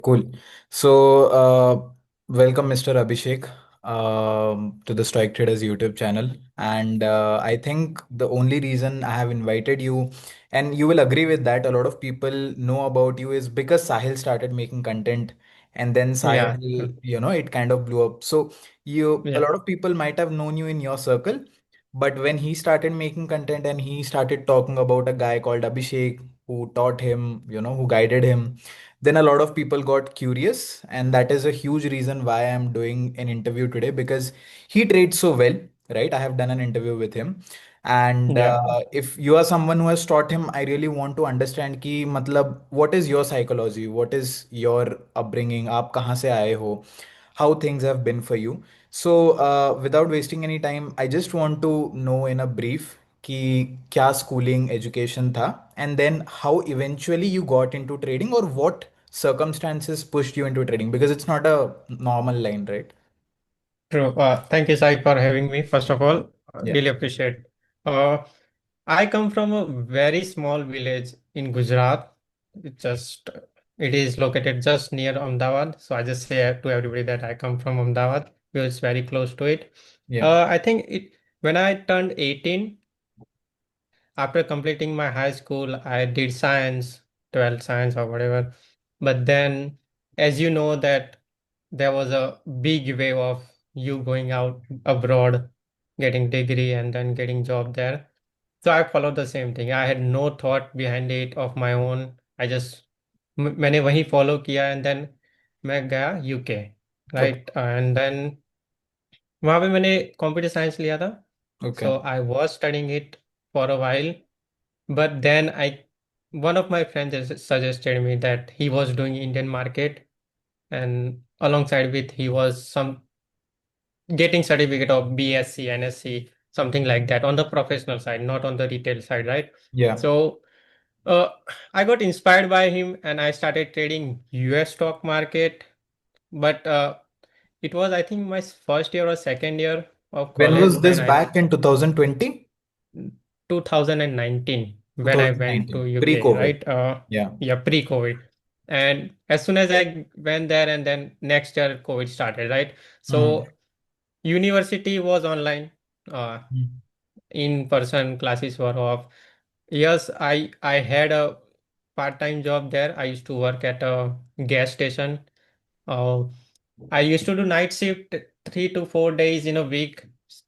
Cool. So, welcome, Mr. Abhishek, to the Stoic Traders YouTube channel. And I think the only reason I have invited you, and you will agree with that, a lot of people know about you is because Sahil started making content, and then Yeah, Sahil, it kind of blew up. So, a yeah, lot of people might have known you in your circle, but when he started making content and he started talking about a guy called Abhishek who taught him, who guided him, then a lot of people got curious, and that is a huge reason why I'm doing an interview today because he trades so well, right? I have done an interview with him, and yeah. if you are someone who has taught him, I really want to understand कि मतलब what is your psychology, what is your upbringing, आप कहाँ से आए हो, how things have been for you. So, without wasting any time, I just want to know in a brief कि क्या schooling education था, and then how eventually you got into trading, or what circumstances pushed you into trading, because it's not a normal line, right? True. Thank you, Sai, for having me. First of all, Yeah. really appreciate. Uh, I come from a very small village in Gujarat. It is located just near Ahmedabad. So I just say to everybody that I come from Ahmedabad because it's very close to it. Yeah. I think it when I turned 18, after completing my high school, I did science, 12th science or whatever. But then, as you know, that there was a big wave of you going out abroad, getting degree and then getting job there. So I followed the same thing. I had no thought behind it of my own. मैंने वही follow किया and then मैं गया UK Okay. Right and then वहाँ पे मैंने computer science लिया था Okay. So I was studying it for a while. But then one of my friends suggested me that he was doing Indian market, and alongside with he was some getting certificate of BSc, NSc, something like that on the professional side, not on the retail side, right? Yeah. So uh, I got inspired by him and I started trading US stock market. But it was, I think, my first year or second year of When college was when this I back in 2020? 2019 when I went to 2019, UK, pre-COVID. right? Yeah. Yeah, pre-COVID. And as soon as I went there, and then next year COVID started, right? Mm-hmm. So university was online, uh, in-person classes were off. Yes, I had a part-time job there. I used to work at a gas station. Uh, I used to do night shift 3 to 4 days in a week,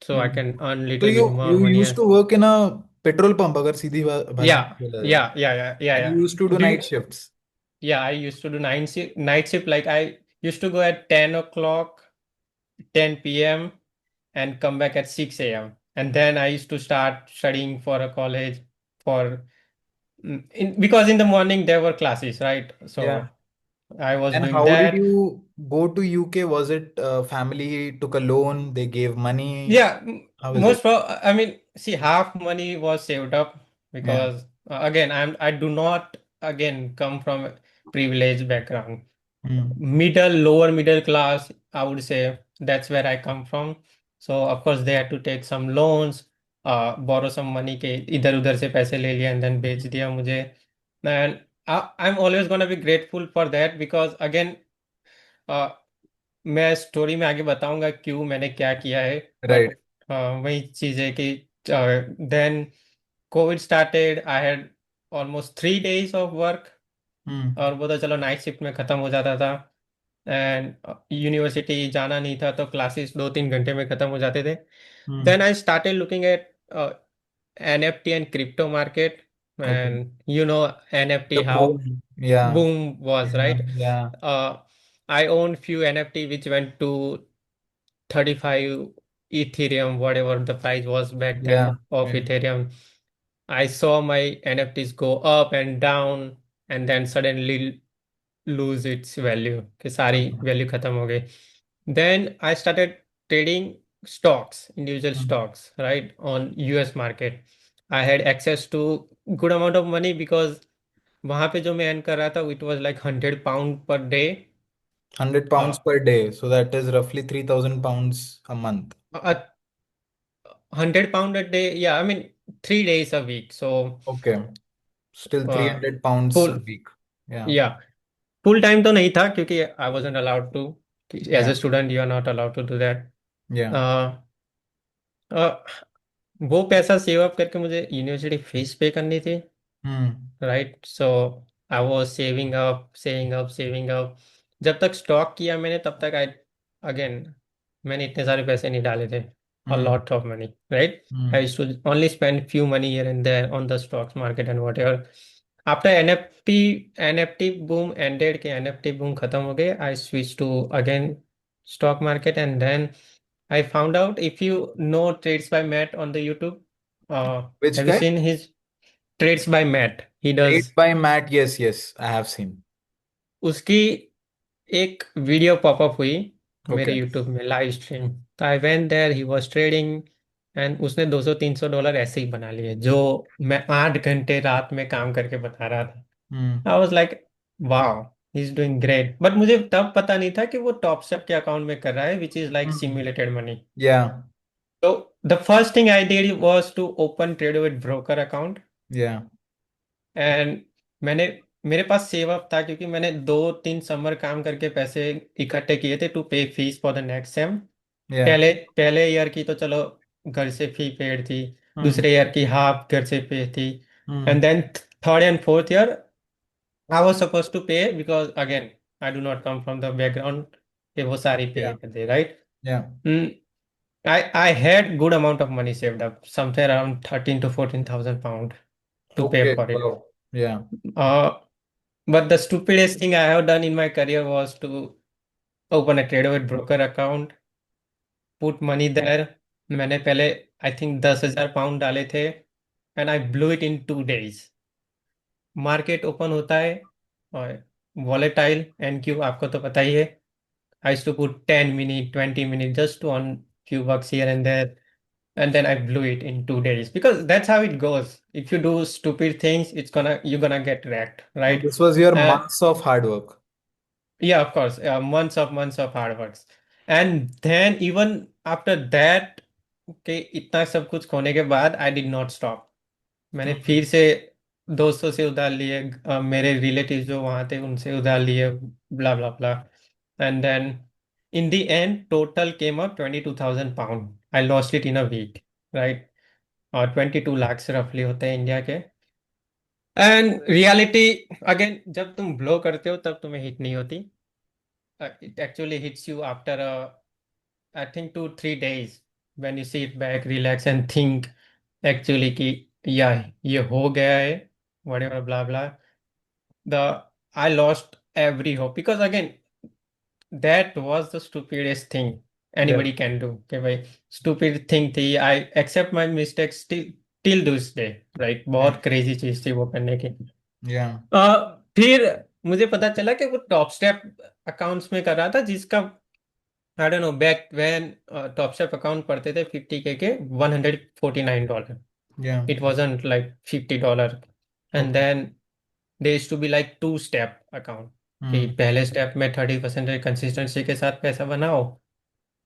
so I Mm. can earn So little you bit more you money. used to work in a petrol pump, अगर सीधी भाषा में Yeah, बोला जाए, yeah, yeah, yeah, yeah, and you yeah. used to do Do night you, shifts. yeah, I used to do night shift. Like I used to go at 10 o'clock, 10 p.m. and come back at 6 a.m. And then I used to start studying for a college for because in the morning there were classes, right? Yeah. So I was And doing how did that. you go to UK? Was it family took a loan, they gave money? Yeah, How is it? I mean, see, half money was saved up Yeah. because again, I do not again come from a privileged background. Mm. Lower middle class, I would say that's where I come from. So of course they had to take some loans, borrow some money के इधर उधर से पैसे ले लिए and then बेच दिया मुझे. And I'm always gonna be grateful for that because again, मैं स्टोरी में आगे बताऊंगा क्यों मैंने क्या किया है. But Right. वही चीज है कि then covid started. I had almost 3 days off work Mm. और वो तो चलो नाइट शिफ्ट में खत्म हो जाता था. एंड यूनिवर्सिटी जाना नहीं था तो क्लासेस 2-3 घंटे में खत्म हो जाते थे. Then Mm. I started looking at NFT and crypto market. Okay. And you know NFT The how boom. Yeah. boom was, Yeah. right? Yeah. uh, I own few NFT which went to 35 Ethereum, whatever the price was back Yeah. then of Yeah. Ethereum. I saw my NFTs go up and down and then suddenly lose its value. कि सारी value खत्म हो गई. Then I started trading stocks, individual Mm. stocks, right, on US market. I had access to good amount of money because वहां पे जो मैं earn कर रहा था it was like £100 per day. 100 Uh, pounds per day. So that is roughly 3,000 pounds a month. a £100 a day. Yeah, I mean 3 days a week. So Okay. Still uh, 300 pounds a full. week. Yeah. Yeah. Full time तो नहीं था क्योंकि I wasn't allowed to, as Yeah. A student you are not allowed to do that. Yeah. वो पैसा save up करके मुझे university fees पे करनी थी, Hmm. Right. So I was saving up saving up saving up. जब तक stock किया मैंने तब तक आई, अगेन, मैंने इतने सारे पैसे नहीं डाले थे, a Hmm. lot of money, right? I Hmm. used to only spend few money here and there on the stocks market and whatever. After NFT boom ended, के NFT boom खत्म हो गए, I switched to again stock market, and then I found out, if you know Trades by Matt on the YouTube, Which have you guy? seen his Trades by Matt? He Made does, by Matt. Yes, yes, I have seen. उसकी एक video popup हुई मेरे Okay. YouTube में, live stream. तो I went there, he was trading, and उसने 200-300 dollar ऐसे ही बना लिए, जो मैं 8 घंटे रात में काम करके बता रहा था। Hmm. I was like, wow, he is doing great. But मुझे तब पता नहीं था कि वो टॉप स्टेप के अकाउंट में कर रहा है, which is like Hmm. Simulated money. Yeah. तो the first thing I did was to open trade with broker account. Yeah. And मैंने, मेरे पास सेव अप था क्योंकि मैंने 2-3 समर काम करके पैसे इकट्ठे किए थे to pay fees for the next sem. Yeah. पहले पहले ईयर की तो चलो घर से फी पेड थी, Hmm. दूसरे ईयर की हाफ घर से पे थी, and Hmm. Then third and fourth year I was suppose to pay, because again I do not come from the background कि वो सारी पे Yeah. कर दे, right. Yeah. I had good amount of money saved up, somewhere around 13 to 14,000 pound to pay Okay. for it. Wow. Yeah. Uh, But the stupidest thing I have done in my career was to open a trader with broker account, put money there. मैंने पहले I think 10,000 pound डाले थे, and I blue it in 2 days। Market open होता है और volatile, and Q आपको तो पता ही है। I used to put 10 minute 20 minute just to earn few bucks here and there, and then I blew it in 2 days, because that's how it goes. If you do stupid things, you're gonna get wrecked, And right? this was your Uh, months of hard work. Yeah, of course. Months of hard works. And then even after that, okay, इतना सब कुछ खोने के बाद आई did not stop. मैंने Hmm. फिर से दोस्तों से उधार लिए, मेरे रिलेटिव जो वहां थे उनसे उधार लिए, ब्ला ब्ला blah. And then in the end total came up 22,000 pound. I lost it in a week, right. और 22 लाख रफली होते हैं इंडिया के। एंड रियलिटी, अगेन, जब तुम ब्लो करते हो तब तुम्हें हिट नहीं होती। It actually hits you after I think 2-3 days, when you sit back, relax and think actually कि yeah, ये हो गया है, whatever blah blah। The I lost every hope, because again that was the stupidest thing Yeah. anybody can do, कि भाई stupid thing थी। I accept my mistakes till this day, right। Hmm. बहुत crazy चीज थी वो करने की। Yeah. फिर मुझे पता चला कि वो टॉप स्टेप अकाउंट्स में कर रहा था, जिसका I don't know, back when top step account पढ़ते थे 50K के $149। Yeah. It wasn't like $50। And Okay. Then they used to be like two step account, कि Hmm. पहले स्टेप में 30% कंसिस्टेंसी के साथ पैसा बनाओ,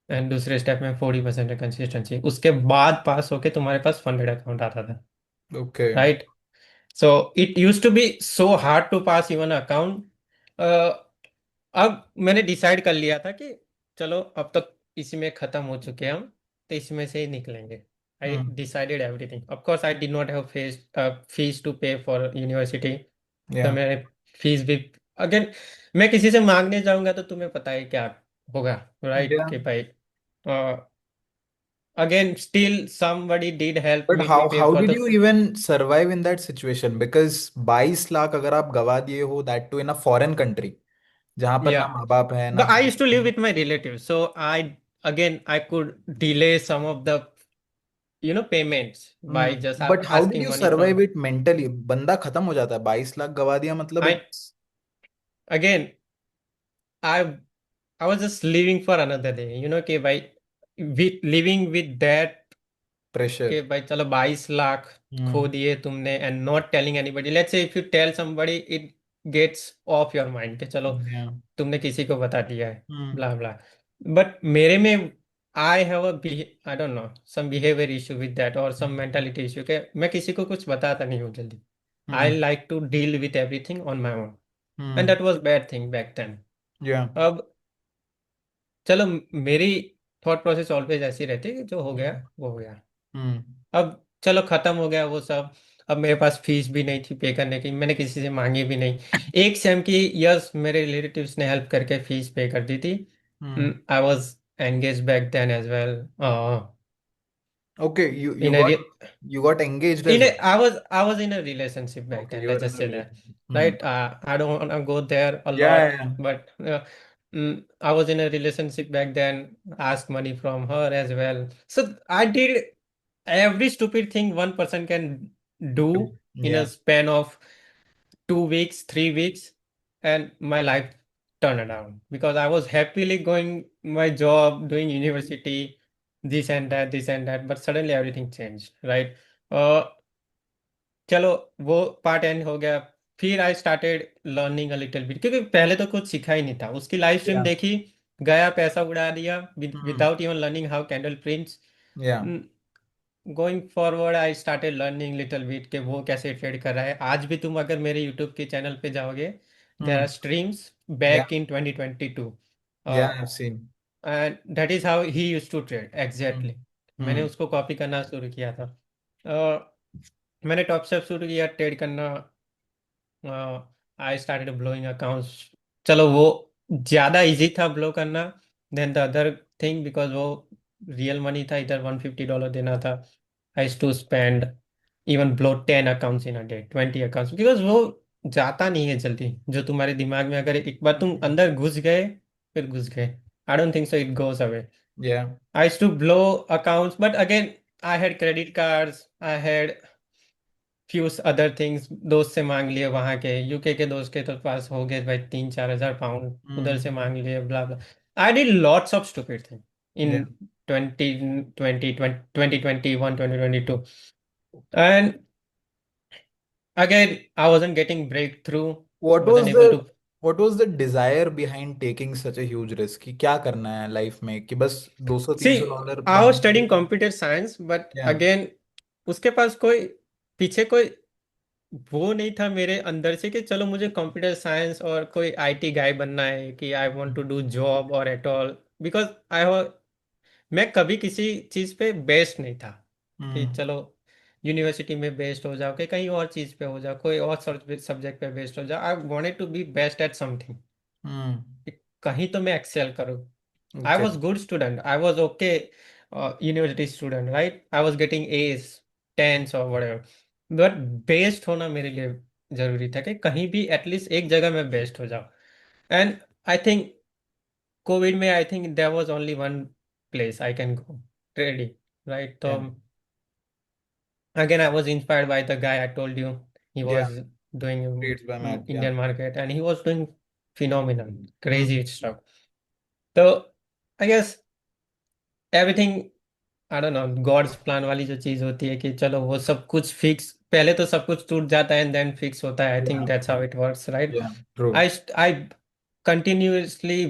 एंड दूसरे स्टेप में 40% कंसिस्टेंसी, उसके बाद पास होके तुम्हारे पास फंडेड अकाउंट आता था, Okay. Right. So it used to be so hard to pass even account. अब मैंने डिसाइड कर लिया था कि चलो अब तक इसी में खत्म हो चुके हैं हम, तो इसमें से ही निकलेंगे। I Hmm. Decided everything. Of course I did not have fees to pay for university. तो Yeah. मैंने फीस भी, अगेन, मैं किसी से मांगने जाऊंगा तो तुम्हें पता है क्या होगा, राइट, Yeah. कि भाई again still somebody did help But me to how pay for did the you even survive in that situation? Because 22 lakh अगर आप गवा दिए हो, that too in a foreign country, जहाँ पर ना yeah। माँ बाप है ना But I कोई। used to live with my relatives, so I could delay some of the payments by just but how did asking you money survive from it mentally? बंदा खत्म हो जाता है, 22 लाख गवा दिया मतलब I it's again I I was just living for another day, कि भाई with living with that, कि प्रेशर। भाई चलो 22 लाख खो हम्म। दिए तुमने, and not telling anybody. Let's say if you tell somebody, it gets off your mind कि चलो या। तुमने किसी को बता दिया है, हम्म। ब्ला ब्ला। बट मेरे में I have a I don't know, some behaviour issue with that, और सम मेंटालिटी इशू, के मैं किसी को कुछ बताता नहीं हूँ जल्दी। I hmm. Like to deal with everything on my own. And hmm. That was bad thing back then. Yeah. अब चलो, मेरी थॉट प्रोसेस ऑलवेज ऐसी रहती है कि जो हो गया वो हो गया। हम्म। अब चलो खत्म हो गया वो सब। अब मेरे पास फीस भी नहीं थी पे करने की, मैंने किसी से मांगी भी नहीं। एक सेम की, यस, मेरे रिलेटिव्स ने हेल्प करके फीस पे कर दी थी। Hmm. I was engage back then as well, Okay, you in you got you got engaged as well. I was in a relationship back Okay, then, you were let's in just a say that. relationship. Hmm. Right, I don't want to go there a Yeah, lot, yeah, yeah. but I was in a relationship back then, asked money from her as well, so I did every stupid thing one person can do in a Yeah. span of 2 weeks, 3 weeks, and my life turned around because I was happily going my job, doing university, this and that, but suddenly everything changed, right? uh, चलो वो part and हो गया। फिर I started learning a little bit, क्योंकि पहले तो कुछ सीखा ही नहीं था। उसकी लाइव स्ट्रीम Yeah. देखी, गया पैसा उड़ा दिया Hmm. Without even learning how candle prints. Yeah. Going forward I started learning little bit के वो कैसे ट्रेड कर रहा है। आज भी तुम अगर मेरे यूट्यूब के चैनल पे जाओगे, there are Hmm. Streams Yeah. Back in 2022, Yeah, I've seen. And that is how he use to trade Hmm. Exactly. मैंने Hmm. उसको कॉपी करना शुरू किया था। मैंने टॉप से शुरू किया ट्रेड करना। I started blowing accounts. चलो वो ज्यादा इजी था ब्लो करना then the other thing, because वो रियल मनी था, इधर $150 देना था। I to spend even blow 10 accounts in a day, 20 accounts, because वो जाता नहीं है जल्दी। जो तुम्हारे दिमाग में अगर एक बार तुम अंदर घुस गए, फिर घुस गए। I don't think so it goes away. Yeah. I to blow accounts, but again I had credit cards, I had few other things. दोस्त से मांग लिए, वहां के यूके के दोस्त के तो पास हो गए भाई 3-4 हज़ार पाउंड, उधर से Hmm. मांग लिए, ब्ला bla. I did lots of stupid thing Yeah. In 2021, 2022, and again I wasn't getting breakthrough, What wasn't was able the to what was the desire behind taking such a huge risk कि क्या करना है life में कि बस 200-300 dollar see, I was banana studying है? computer science, but Yeah. again उसके पास कोई पीछे कोई वो नहीं था मेरे अंदर से कि चलो मुझे कंप्यूटर साइंस और कोई आईटी गाय बनना है, कि I want to do job और एट ऑल, बिकॉज आई मैं कभी किसी चीज पे बेस्ड नहीं था कि Hmm. चलो यूनिवर्सिटी में बेस्ड हो जाओ, कि कहीं और चीज पे हो जाओ, कोई और सब्जेक्ट पे बेस्ड हो जाओ। I wanted to be best at something, Hmm. कहीं तो मैं एक्सेल करूँ। I Okay. was good student. I was okay, university student, right? I was getting A's, tens or whatever. But best होना मेरे लिए जरूरी था कि कहीं भी एटलीस्ट एक जगह में बेस्ट हो जाओ। एंड आई थिंक कोविड में I think there was only one place I can go, trading, right? तो Yeah. again I was inspired by the guy I told you. He Yeah. was doing Trades by Matt. Yeah. Indian market and he was doing phenomenal, crazy Hmm. stuff. So I guess everything, I don't know, God's plan वाली जो चीज होती है कि चलो वो सब कुछ फिक्स, पहले तो सब कुछ टूट जाता है एंड देन फिक्स होता है। I think Yeah. That's how it works, right? Yeah. True. I continuously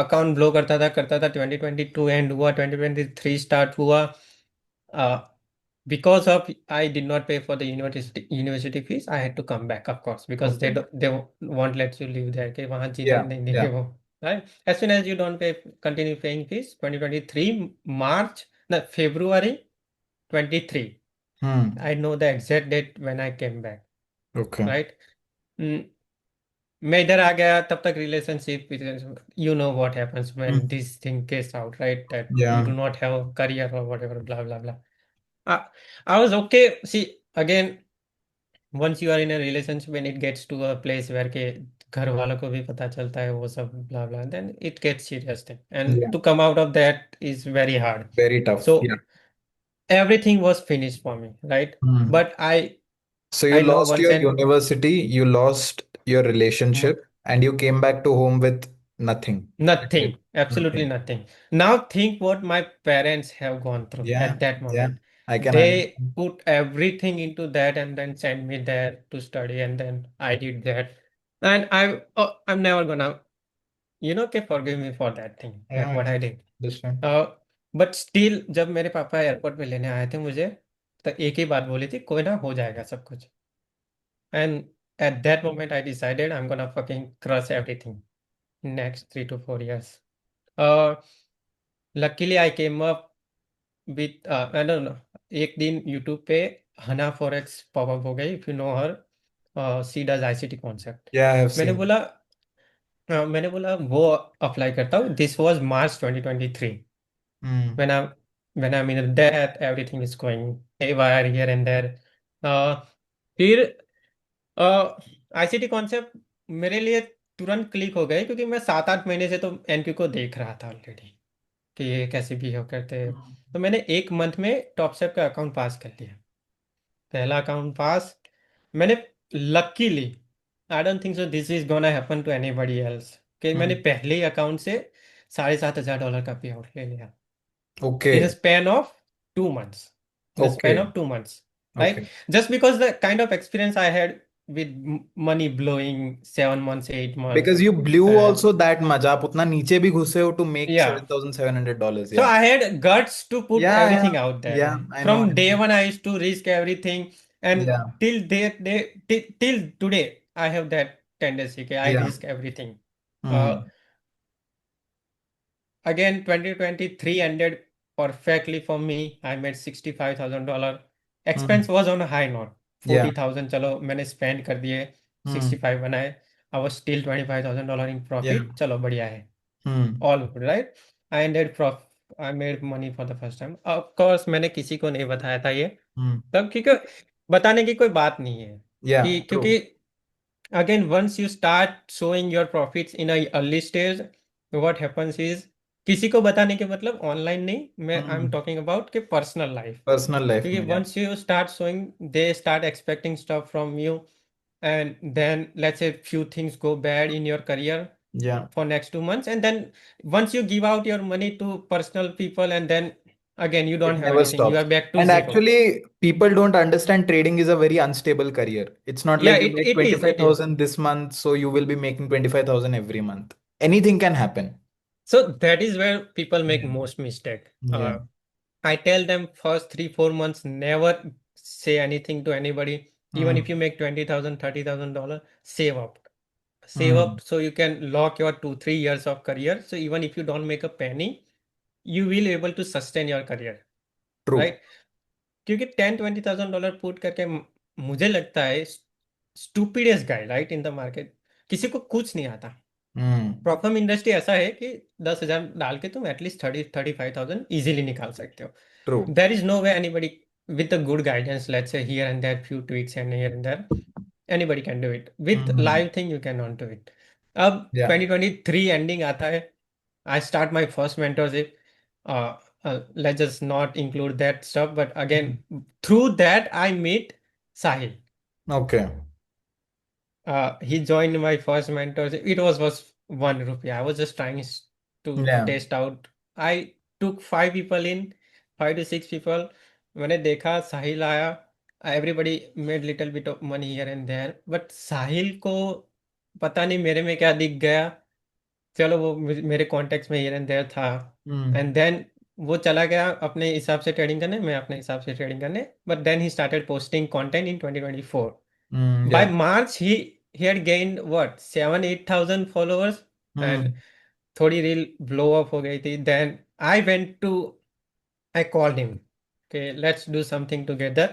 account blow करता था 2022 एंड हुआ, 2023 स्टार्ट हुआ। because of I did not pay for the university fees, I had to come back, of course, because Okay. they won't let you live there, कि वहाँ चीजें Yeah. नहीं देंगे Yeah. वो, right? As soon as you don't pay, continue paying fees, 2023 March, no, February 23, Hmm. I know the exact date when I came back, Okay. right? Mm, मैं इधर आ गया तब तक relationship, you know what happens when Hmm. This thing gets out, right? That you Yeah. Do not have career और whatever, bla blah bla. I was okay. See, again, once you are in a relationship and it gets to a place where के घर वालों को भी पता चलता है वो सब blah blah, then it gets serious thing, and Yeah. to come out of that is very hard. Very tough. So Yeah. everything was finished for me, right? Hmm. But So you I know lost once your and university, you lost your relationship, and you came back to home with nothing. nothing, absolutely Nothing. nothing. Now think what my parents have gone through Yeah. at that Yeah. moment. I can They understand. put everything into that and then sent me there to study, and then I did that. And I'm never gonna, कि forgive me for that thing, that Yeah. what Yeah. I did. Understand. But still जब मेरे पापा airport पे लेने आए थे मुझे, तो एक ही बात बोली थी, कोई ना, हो जाएगा सब कुछ। And at that moment I decided I'm gonna fucking crush everything next 3 to 4 years. Uh, luckily I came up with I don't know, एक दिन YouTube पे हना फॉरेक्स पॉपअप हो गई, if you know her, she does ICT concept. Yeah, I have मैंने seen. बोला मैंने बोला वो अप्लाई करता हूँ. This was March 2023. Hmm. when I'm when I'm in that everything is going haywire here and there. फिर आईसीटी कॉन्सेप्ट मेरे लिए तुरंत क्लिक हो गए, क्योंकि मैं 7-8 महीने से तो एनपी को देख रहा था ऑलरेडी कि ये कैसे बिहेव करते हैं. तो मैंने 1 मंथ में टॉपसेप का अकाउंट पास कर लिया. पहला अकाउंट पास मैंने, luckily, I don't think so this is gonna happen to anybody else, कि मैंने Hmm. पहले ही अकाउंट से $7,500 का पे आउट ले लिया in a Okay. span of 2 months. In a span Okay. of 2 months, right? Okay. Just because the kind of experience I had with money blowing 7 months, 8 months, Because you blew and also that much. आप उतना नीचे भी घुसे हो to make yeah. $7,700. So Yeah. I had guts to put Yeah, yeah. everything out Yeah, there. I know. I From day know. one, I used to risk everything, and Yeah. till today, I have that tendency. Okay, I Yeah. risk everything. Uh, Hmm. Again, 2023 ended perfectly for me. I made $65,000. Hmm. Expense was on a high note. Yeah. 40,000 चलो मैंने spend कर दिए, Hmm. 65 बनाए. I was still $25,000 in Yeah. profit. चलो बढ़िया है. Hmm. All good, right? I ended prof. I made money for the first time. Of course, मैंने किसी को नहीं बताया था ये. Hmm. तब क्योंकि बताने की कोई बात नहीं है कि, Yeah. क्योंकि True. again once you start showing your profits in a early stage, what happens is, किसी को बताने के मतलब ऑनलाइन नहीं, मैं I am Hmm. Talking about कि पर्सनल लाइफ. Personal life क्योंकि में. Yeah. once you start showing, they start expecting stuff from you, and then let's say few things go bad in your career Yeah. for next 2 months, and then once you give out your money to personal people, and then again you It don't have never anything, you stops. are back to And zero. actually, people don't understand trading is a very unstable career. It's not Yeah, like you it, made it is, it is. 25,000 this month, so you will be making 25,000 every month. Anything can happen. So that is where people make Yeah. most mistake. Yeah. I tell them first 3-4 months, never say anything to anybody. Even if Mm. you make 20,000, $30,000, save up. Save up Mm. so you can lock your 2-3 years of career. So even if you don't make a penny, you will able to sustain your career, True. right? क्योंकि 10-20,000 put करके मुझे लगता है stupidest guy right in the market. किसी को कुछ नहीं आता. Mm. प्रॉपर इंडस्ट्री ऐसा है कि 10,000 डाल के तुम एटलीस्ट 35,000 इजीली निकाल सकते हो. True. There is no way anybody with a good guidance, let's say here and there, few tweaks and here and there, anybody can do it. With Mm. live thing, you cannot do it. अब Yeah. 2023 ending आता है. I start my first mentorship. Let's just not include that stuff, but again, Mm. through that, I meet Sahil. Okay. He joined my first mentorship. It was 1 rupee. I was just trying to Yeah. test out. I took 5 people in, 5 to 6 people. मैंने देखा साहिल आया. Everybody made little bit of money here and there. But साहिल को पता नहीं मेरे में क्या दिख गया. चलो वो मेरे कॉन्टेक्ट में हियर एंड देयर था. Mm. एंड देन वो चला गया अपने हिसाब से ट्रेडिंग करने, मैं अपने हिसाब से ट्रेडिंग करने. But then he started posting content in 2024. Mm. By Yeah. March he had gained what 7-8 thousand followers, and Mm. थोड़ी रील blow up हो गई थी. Then I called him. Okay, let's do something together,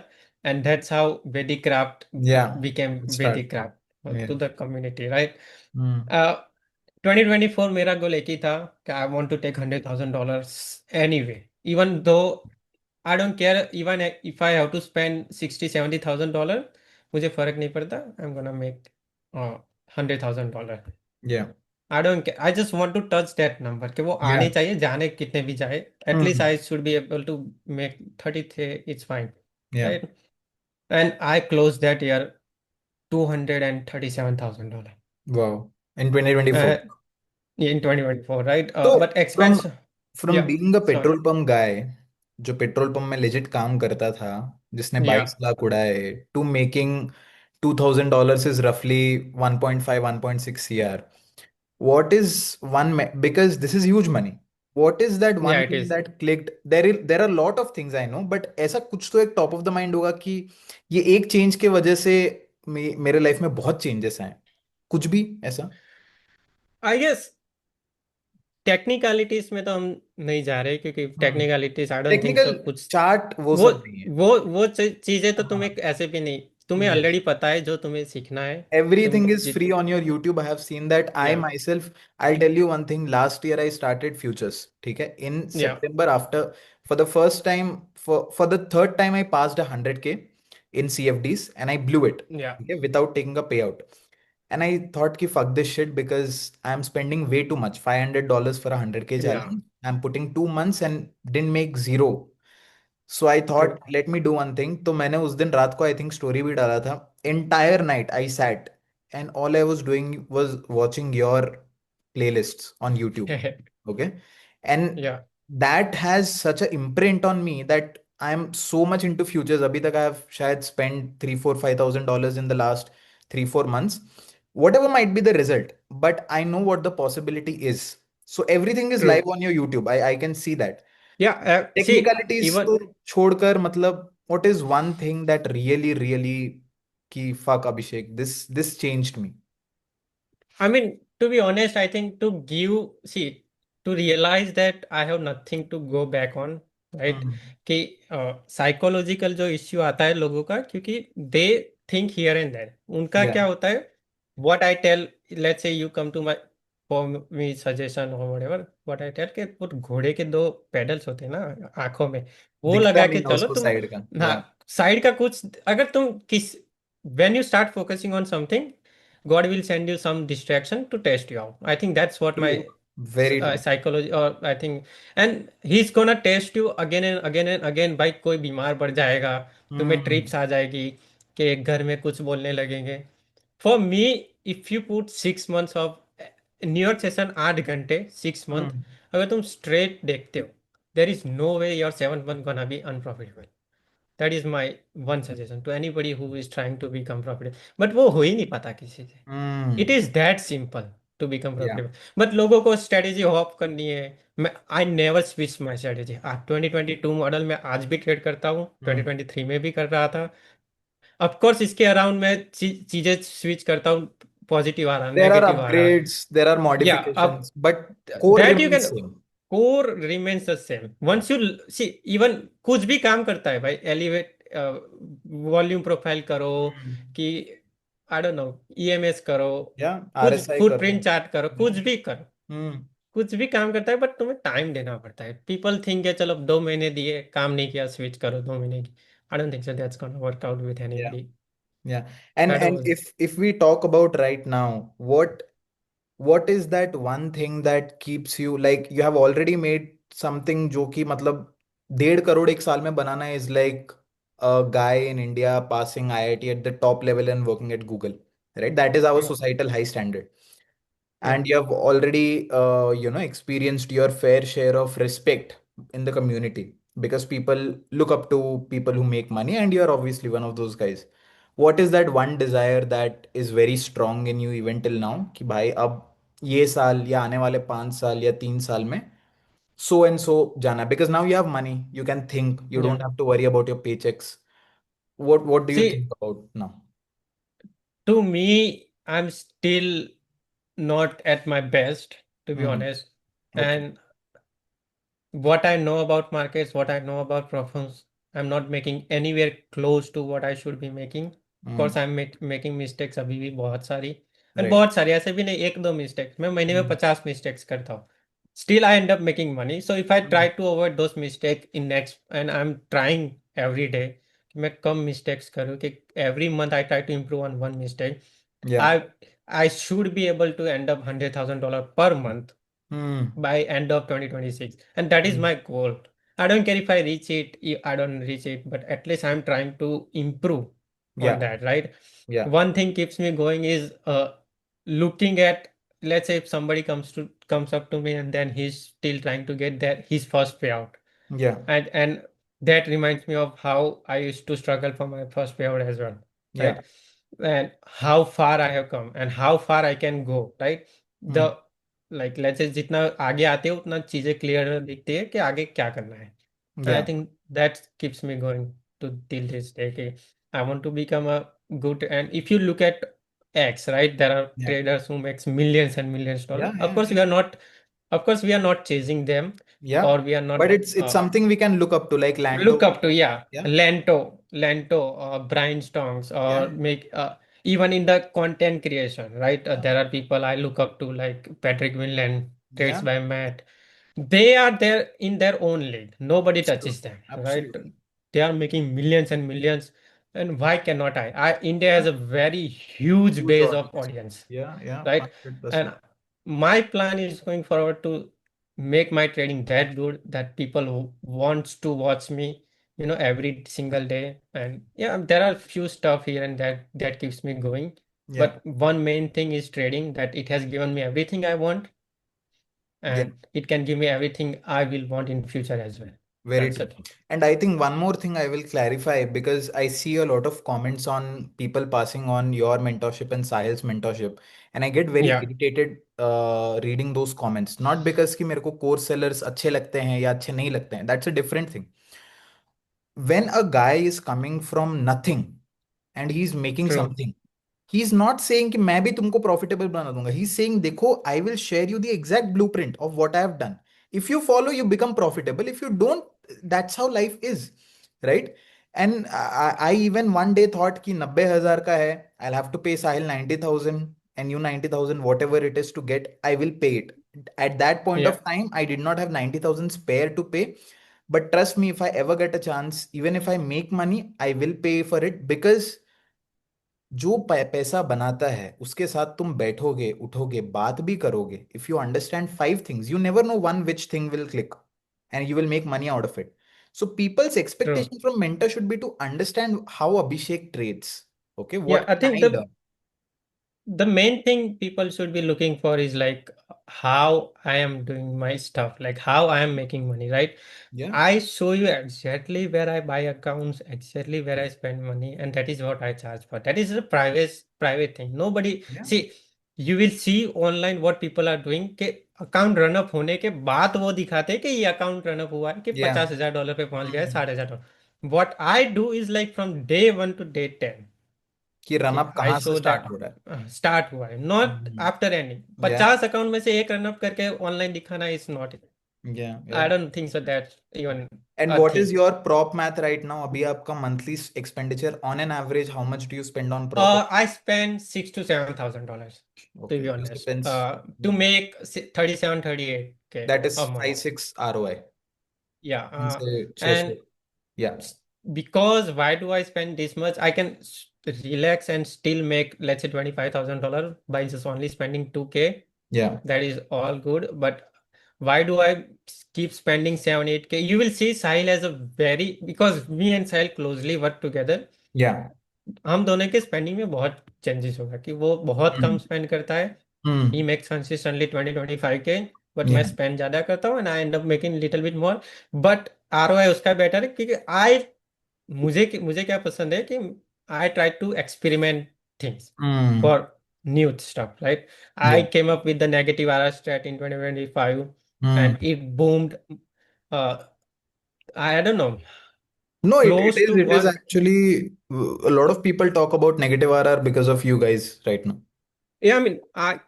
and that's how Vedic craft Yeah. became Let's start. Vedic craft Yeah. to the community, right? Mm. uh, 2024 मेरा गोल एक ही था कि I want to take $100,000 anyway, even though I don't care, even if I have to spend $60,000-$70,000, मुझे फर्क नहीं पड़ता. I'm gonna make $100,000. Yeah. I don't care. I just want to touch that number कि वो आने Yeah. चाहिए, जाने कितने भी जाए. At least Mm. I should be able to make 30K. It's fine, Yeah. right? And I closed that year $237,000 Wow. In 2024. uh, in 2024, right? So But expense, from yeah, being a sorry, petrol pump guy, जो petrol pump में legit काम करता था, जिसने yeah, 22 lakh उड़ाए, to making $2,000 is roughly 1.5 1.6 CR. What is because this is huge money. What is that yeah, one it thing is. that clicked? There are a lot of things I know, but ऐसा कुछ तो एक top of the mind होगा कि ये एक change के वजह से मेरे लाइफ में बहुत चेंजेस आए, कुछ भी ऐसा। आई गेस टेक्निकलिटीज में तो हम नहीं जा रहे, क्योंकि hmm. Technicalities I don't think technical so कुछ। चार्ट वो वो सब नहीं है। वो चीजें तो तुम्हें हाँ। ऐसे भी नहीं, तुम्हें यस। ऑलरेडी पता है जो तुम्हें सीखना है। तुम Everything is free जित on your YouTube. I have seen that. I या myself, I'll tell you one thing. Last year I started futures. ठीक है? In या September, after for the first time, for the third time, I passed 100K in CFDs and I blew it. या Okay, without taking a payout. And I thought ki fuck this shit because I'm spending way too much. $500 for a 100K या challenge. I'm putting 2 months and didn't make zero. So I true thought let me do one thing. तो मैंने उस दिन रात को I think story भी डाला था। Entire night I sat and all I was doing was watching your playlists on YouTube. Okay. And yeah that has such a imprint on me that I am so much into futures. अभी तक I have शायद spend 3 4 5 thousand dollars in the last 3 4 months, whatever might be the result, but I know what the possibility is. So everything is true live on your YouTube. I can see that. या सी technicalities even को छोड़कर मतलब what is one thing that really really की fuck Abhishek this changed me. I mean, to be honest, I think to give, see, to realize that I have nothing to go back on, right? हम्म। कि psychological जो issue आता है लोगों का, क्योंकि they think here and there, उनका या क्या होता है, what I tell, let's say you come to my for me suggestion और व्हाटएवर, व्हाट आई टेल के वो घोड़े के दो पेडल्स होते हैं ना आंखों में, वो दिखता लगा के नहीं है चलो उसको तुम। साइड का। हाँ, या साइड का कुछ अगर तुम किस, when you start focusing on something, God will send you some distraction to test you out. I think that's what true, my very true. psychology, or I think, and he's gonna test you again and again and again. भाई कोई बीमार पड़ जाएगा, तुम्हें हम्म। Trips आ जाएगी, कि घर में कुछ बोलने लगेंगे। For me, if you put 6 months of New York session 8 घंटे 6 month, हम्म। अगर तुम स्ट्रेट देखते हो, there is no way your 7 month gonna be unprofitable. That is my one suggestion to anybody who is trying to become profitable, but वो हो ही नहीं पाता किसी से। इट हम्म। Is that simple to become या प्रॉफिटेबल, बट लोगों को स्ट्रेटेजी हॉप करनी है। मैं I never switch my strategy. 2022 model में आज भी ट्रेड करता हूँ, 2023 में भी कर रहा था। ऑफकोर्स इसके अराउंड मैं चीजें स्विच करता हूँ, पॉजिटिव आ रहा, देर आर नेगेटिव आ रहा। अपग्रेड्स, देर आर या अब modifications, but core that you remains can, same. Core remains the same या वंस यू सी। इवन कुछ भी काम करता है भाई, एलिवेट वॉल्यूम प्रोफाइल करो, कि आई डोंट नो ईएमएस करो, या कुछ आरएसआई कर लो। फुटप्रिंट चार्ट करो, कुछ हम्म। भी करो, हम्म। कुछ भी काम करता है, बट तुम्हें टाइम देना पड़ता है। पीपल थिंक है चलो 2 महीने दिए काम नहीं किया, स्विच करो 2 महीने की। आई don't think so that's gonna work out with या एनीबडी। या and that and was if we talk about right now, what is that one thing that keeps you like you have already made something जो कि मतलब 1.5 करोड़ एक साल में बनाना is like a guy in India passing IIT at the top level and working at Google, right? That is our या societal high standard. या And you have already experienced your fair share of respect in the community because people look up to people who make money and you are obviously one of those guys. What is that one desire that is very strong in you even till now कि भाई अब ये साल या आने वाले 5 साल या 3 साल में so and so जाना है because now you have money, you can think, you या don't have to worry about your paychecks. What do you C, think about now? to me, I'm still not at my best, to be Hmm. honest. Okay. And what I know about markets, what I know about profits, I'm not making anywhere close to what I should be making. Of course, Hmm. making mistakes अभी भी बहुत सारी, and Right. बहुत सारी ऐसे भी नहीं, एक दो मिस्टेक्स मैं महीने में Hmm. 50 मिस्टेक्स करता हूँ, still I end up making money. So if I try Hmm. to avoid those mistakes in next, and I'm trying every day कि मैं कम मिस्टेक्स करूँ, कि every month I try to improve on one mistake, Yeah. I I should be able to end up $100,000 per month Hmm. by end of 2026, and that is Hmm. my goal. I don't care if I reach it, if I don't reach it, but at least I'm trying to improve on Yeah. that, right? Yeah. One thing keeps me going is looking at, let's say if somebody comes up to me and then he's still trying to get that his first payout, Yeah. and that reminds me of how I used to struggle for my first payout as well, Yeah. right? And how far I have come and how far I can go, right? Hmm. The, like let's say जितना आगे आते हो उतना चीजें clear दिखती है कि आगे क्या करना है। And I Yeah. think that keeps me going to till this day कि I want to become a good. And if you look at X, right, there are Yeah. traders who makes millions and millions Yeah, dollars. Of yeah, course, yeah. we are not, of course, we are not chasing them, Yeah. or we are But not it's something we can look up to, like Lanto. look up to. Yeah, Yeah. Lento, or Brian Stonks, Yeah. or make even in the content creation, right? Yeah. There are people I look up to like Patrick Winland, Trades Yeah. by Matt. They are there in their own league. Nobody touches Absolutely. them, right? Absolutely. They are making millions and millions. And why cannot India Yeah. has a very huge Huge base of audience. audience, Yeah. Yeah. right? 100%. And my plan is going forward to make my trading that good that people who wants to watch me, every single day. And yeah, there are few stuff here and that keeps me going. Yeah. But one main thing is trading, that it has given me everything I want, Yeah. and it can give me everything I will want in future as well. Very That's true. it. And I think one more thing I will clarify, because I see a lot of comments on people passing on your mentorship and Sahil's mentorship, and I get very Yeah, irritated reading those comments. Not because कि मेरे को course sellers अच्छे लगते हैं या अच्छे नहीं लगते हैं. That's a different thing. When a guy is coming from nothing and he's making true, something, he's not saying कि मैं भी तुमको profitable बना दूंगा. He's saying देखो, I will share you the exact blueprint of what I have done. If you follow, you become profitable. If you don't, that's how life is, right? And I even one day thought कि 90,000 का है, I'll have to pay Sahil 90,000 and you 90,000, whatever it is to get, I will pay it. At that point yeah, of time, I did not have 90,000 spare to pay. But trust me, if I ever get a chance, even if I make money, I will pay for it, because जो पैसा बनाता है उसके साथ तुम बैठोगे उठोगे बात भी करोगे. If you understand 5 things, you never know one which thing will click and you will make money out of it. So peoples true. Expectation from mentor should be to understand how Abhishek trades. Okay, Yeah, what I can think I the main thing people should be looking for is like how I am doing my stuff, like how I am making money, right? learn? I show you exactly where I buy accounts, exactly where I spend money, and that is what I charge for. That is a private thing. Nobody Yeah. see, you will see online what people are doing कि account run up होने के बाद वो दिखाते हैं कि ये account run up हुआ है कि Yeah. 50,000 डॉलर पे पहुंच गया है, हम्म. 60,000 dollar. What I do is like from day 1 to day 10, कि कि रनअप आई कहाँ से शो स्टार्ट दैट हो रहा है. स्टार्ट हुआ है, नॉट हम्म. After any. या 50 अकाउंट में से एक रनअप करके ऑनलाइन दिखाना इज नॉट, या या. आई don't think so that even and a what thing. Is your prop math right now? अभी आपका monthly expenditure on an average, how much do you spend on prop? I spend $6,000 to $7,000, to Okay, be this honest, depends. to Yeah. make 37 38K That is a five month. six ROI. Yeah, Say 600. and Yeah. because why do I spend this much? I can relax and still make, let's say, $25,000 by just only spending 2K. Yeah. That is all good. But why do I keep spending 7 8K? You will see Sahil has a very, because me and Sahil closely work together. Yeah. हम दोनों के spending में बहुत changes होगा कि वो बहुत कम Hmm. Spend करता है. He Hmm. Makes consistently 20 25K, but मैं Yeah. स्पेंड ज़्यादा करता हूँ and I end up making little bit more. But ROI उसका बेटर है क्योंकि मुझे क्या पसंद है कि I try to experiment things Hmm. For new stuff, right? Yeah. I came up with the negative R straight in 2025 Hmm. And it boomed. I don't know, No, it close is to it is one. actually a lot of people talk about negative RR because of you guys right now. Yeah, I mean,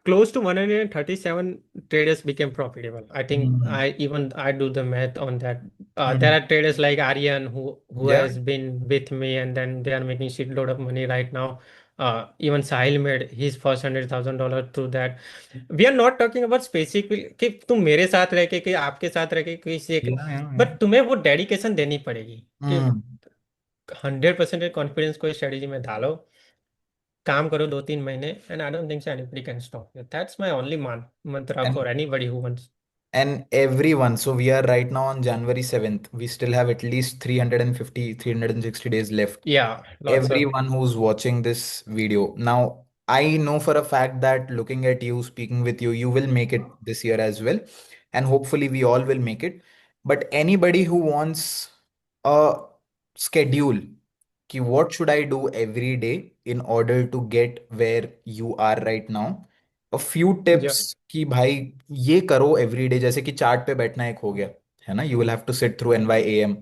close to 137 traders became profitable. I think Hmm. I do the math on that. There Hmm. are traders like Aryan who Yeah. has been with me, and then they are making shitload of money right now. Even Sahil made his first $100,000 through that. We are not talking about specific कि तुम मेरे साथ रह के कि आपके साथ रह के किसी एक, Yeah. Yeah. Yeah. बट तुम्हें वो डेडिकेशन देनी पड़ेगी कि Hmm. 100% कॉन्फिडेंस कोई स्ट्रेटेजी में डालो, काम करो 2 3 महीने, and I don't think so anybody can stop you. That's my only mantra And for anybody who wants. and everyone, so we are right now on January 7th. We still have at least 350, 360 days left. Yeah, lots of. Everyone who's watching this video. Now, I know for a fact that looking at you, speaking with you, you will make it this year as well. And hopefully, we all will make it. But anybody who wants a schedule, कि what should I do every day in order to get where you are right now? A few Yeah, tips कि भाई ये करो every day, जैसे कि chart पे बैठना एक हो गया है ना, you will have to sit through NYAM.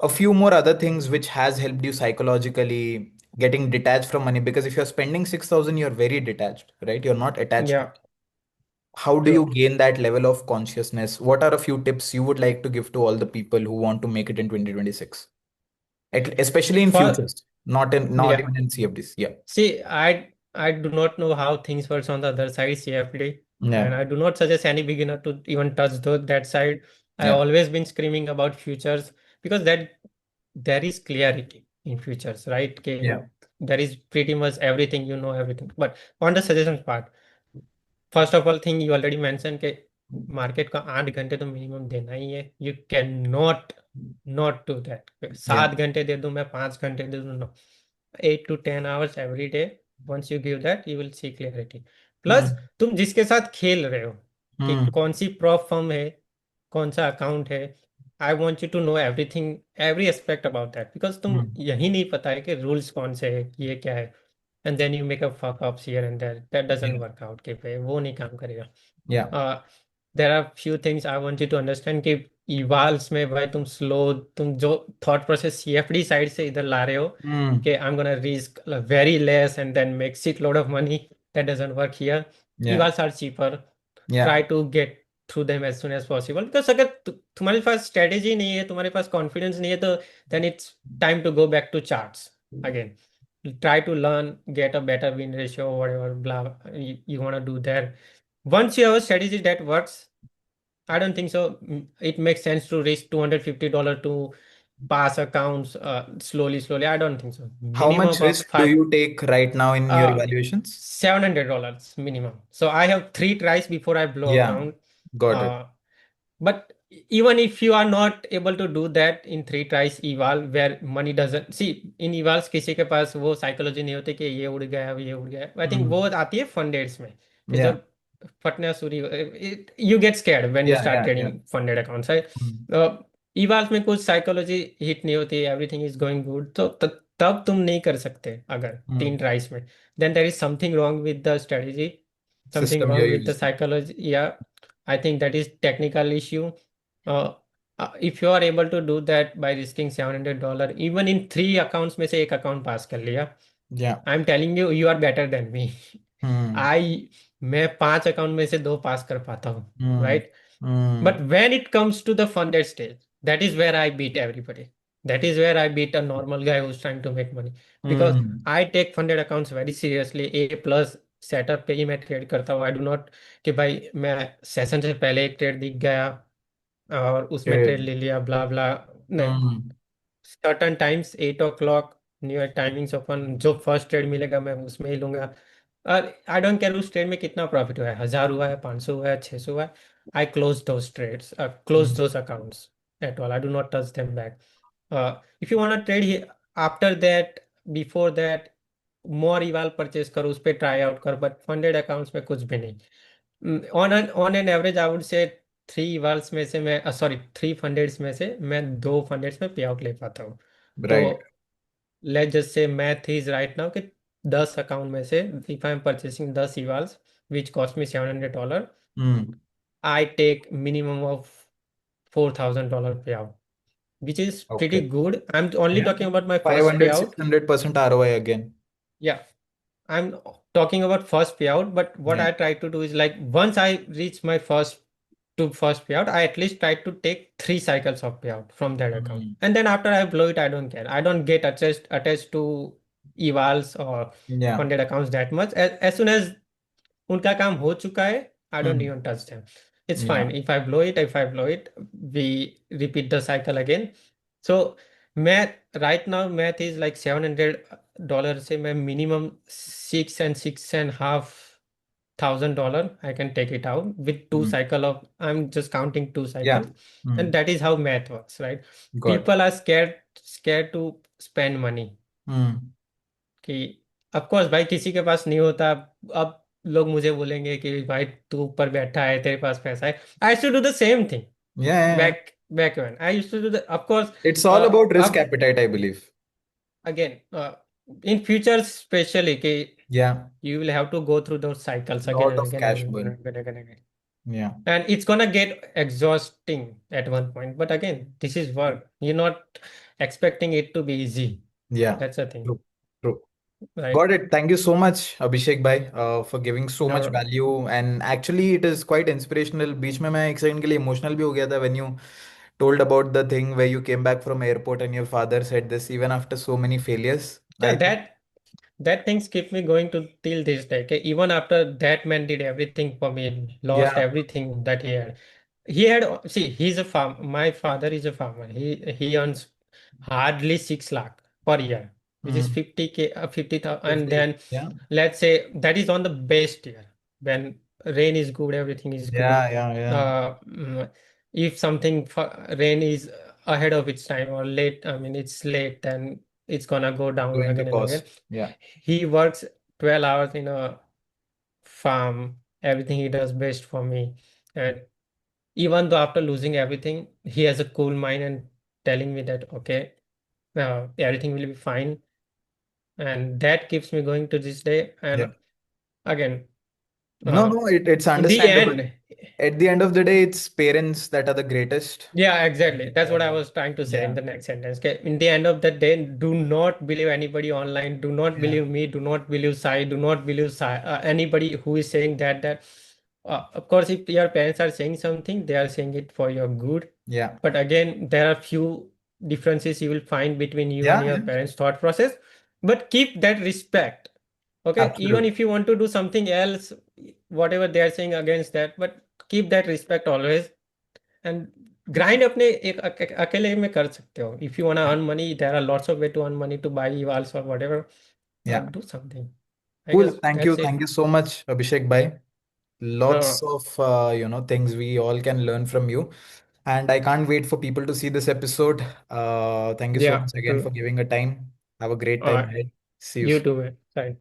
A few more other things which has helped you psychologically. getting detached from money, because if you're spending 6,000, you're very detached, right? You're not attached to Yeah, it. How do you true. gain that level of consciousness? What are a few tips you would like to give to all the people who want to make it in 2026? Especially in For futures, not yeah. even in CFDs. Yeah. See, I do not know how things works on the other side, CFD, and Yeah. I do not suggest any beginner to even touch that side. I Yeah. always been screaming about futures because that there is clarity in futures, right? Okay, Yeah. there is pretty much everything, you know everything. But on the suggestion part, first of all thing you already mention के market का 8 घंटे तो minimum देना ही है you can not do that Yeah. 7 घंटे दे दूं मैं 5 घंटे दे दूं no 8 to 10 hours every day once you give that you will see clarity plus Hmm. तुम जिसके साथ खेल रहे हो कि Hmm. कौन सी प्रॉप फर्म है कौन सा अकाउंट है I want you to know everything every aspect about that because तुम Hmm. यही नहीं पता है कि रूल्स कौन से है ये क्या है and then you make a fuck ups here and there. That doesn't Yeah. work out. कि भाई वो नहीं काम करेगा. Yeah. Uh, there are few things I want you to understand कि evals में भाई तुम slow तुम जो thought process CFD side से इधर ला रहे हो Hmm. कि I'm gonna risk very less and then make shitload of money. That doesn't work here. Yeah. Evals are cheaper. Yeah. Try to get through them as soon as possible. Because अगर तुम्हारे पास strategy नहीं है तुम्हारे पास confidence नहीं है तो then it's time to go back to charts again. Try to learn, get a better win ratio, whatever, blah, you want to do there. Once you have a strategy that works, I don't think so. It makes sense to raise $250 to pass accounts slowly. I don't think so. How much Minimum of risk do five, you take right now in your uh, evaluations? $700 minimum. So I have three tries before I blow Yeah. account. Got it. Uh, but even if you are not able to do that in three tries eval where money doesn't see in evals किसी के पास वो psychology नहीं होती कि ये उड़ गया I think वो Hmm. आती है फंडेड्स में कि Yeah. जब फटना शुरू you get scared when you Yeah. Start Yeah. Yeah. Trading funded accounts है Hmm. इवाल्स में कुछ साइकोलॉजी हिट नहीं होती एवरीथिंग इज गोइंग गुड तो तब तुम नहीं कर सकते अगर तीन Hmm. ट्राइस में then there is something wrong with the strategy something System you're wrong with the using. psychology. Yeah, I think that is technical issue. uh, if you are able to do that by risking $700 even in three accounts में से एक account पास कर लिया Yeah. I'm telling you you are better than me. Hmm. I मैं 5 account में से दो पास कर पाता हूँ Hmm. right. But Hmm. when it comes to the funded stage, that is where I beat everybody. That is where I beat a normal guy who's trying to make money. Because Hmm. I take funded accounts very seriously. A plus setup पे ही मैं trade करता हूँ. आई do not कि भाई मैं session से पहले एक ट्रेड दिख गया और उसमें ट्रेड Good. ले लिया ब्ला ब्ला. नहीं, Hmm. Certain times 8 o'clock new timings open जो फर्स्ट ट्रेड मिलेगा मैं उसमें ही लूंगा. और आई डोंट केयर उस ट्रेड में कितना प्रॉफिट हुआ है, 1000 हुआ है, 500 हुआ है, 600 हुआ है. I close those trades, close Hmm. Those accounts at all. I do not touch them back. If you want trade after that, before that, more eval purchase करो, उस पर ट्राई आउट करो, बट फंडेड अकाउंट्स में कुछ भी नहीं. On an average I would say three evals में से मैं सॉरी थ्री फंडेड्स में से मैं दो फंडेड्स में पे आउट ले पाता हूँ. तो Right. Let just say math is right now कि 10 अकाउंट में से if I am purchasing 10 evals which cost me $700, Hmm. I take minimum of $4000 pay out which is pretty Okay. Good. I am only Yeah. Talking about my first pay 500, out. 600% ROI again. Yeah, I'm talking about first payout, but what Yeah. I try to do is like once I reach my first payout, I at least try to take 3 cycles of payout from that account. Hmm. And then after I blow it, I don't care. I don't get attached to evals or Yeah. funded accounts that much. As soon as उनका काम हो चुका है, I don't Hmm. even touch them. It's Yeah. fine. If I blow it, we repeat the cycle again. So math is like $700 से मैं minimum $6,500 I can take it out with two Hmm. cycle of, I'm just counting two Yeah. cycles. And Hmm. that is how math works, right? Got it. People are scared to spend money. Hmm. कि of course भाई किसी के पास नहीं होता. अब लोग मुझे बोलेंगे कि भाई तू ऊपर बैठा है तेरे पास पैसा है. I used to do the same thing Yeah. Yeah. Yeah. Back when I used to do the of course. It's all about risk अब appetite, I believe. Again in future specially कि Yeah. you will have to go through those cycles again Lot and of again and cash again burn. and again and again. Yeah. And it's gonna get exhausting at one point. But again, this is work. You're not expecting it to be easy. Yeah. That's the thing. True. True. right? Got it. Thank you so much, Abhishek bhai, for giving so much No, value. And actually, it is quite inspirational. बीच में मैं एक second के लिए emotional भी हो गया था when you told about the thing where you came back from airport and your father said this even after so many failures. yeah, I think, that things keep me going to till this day. Okay? Even after that man did everything for me, lost yeah, everything that he had. He had, see, he's a farm. My father is a farmer. He earns hardly 6 lakh per year, which is mm, 50K, 50,000. And 50. then Yeah, let's say that is on the best year when rain is good, everything is good. yeah, yeah, yeah. If something rain is ahead of its time or late, I mean, it's late, then it's gonna go down Going to again and again. cost. Yeah, He works 12 hours in a farm, everything he does best for me. And even though after losing everything, he has a cool mind and telling me that, okay, everything will be fine. And that keeps me going to this day. And yeah. again, No, uh, no, it's in the understandable. end, At the end of the day, it's parents that are the greatest. yeah, exactly. That's what I Uh, was trying to say in yeah, the next sentence. Okay? In the end of the day, do not believe anybody online. Do not yeah, believe me. Do not believe Sai. Do not believe Sai, anybody who is saying that. Of course, if your parents are saying something, they are saying it for your good. yeah, But again, there are few differences you will find between you and yeah, your yeah. parents' thought process. But keep that respect. Okay, even Absolutely. if you want to do something else, whatever they are saying against that, but keep that respect always. And grind अपने एक अकेले में कर सकते हो if you want earn money there are lots of way to earn money to buy walls और whatever Yeah. Do something I Cool. Guess Thank you. That's Thank it you so much, Abhishek bhai. Lots of things we all can learn from you. And I can't wait for people to see this episode. Thank you so या much again true for giving a time. Have a great time ahead. See you you soon. To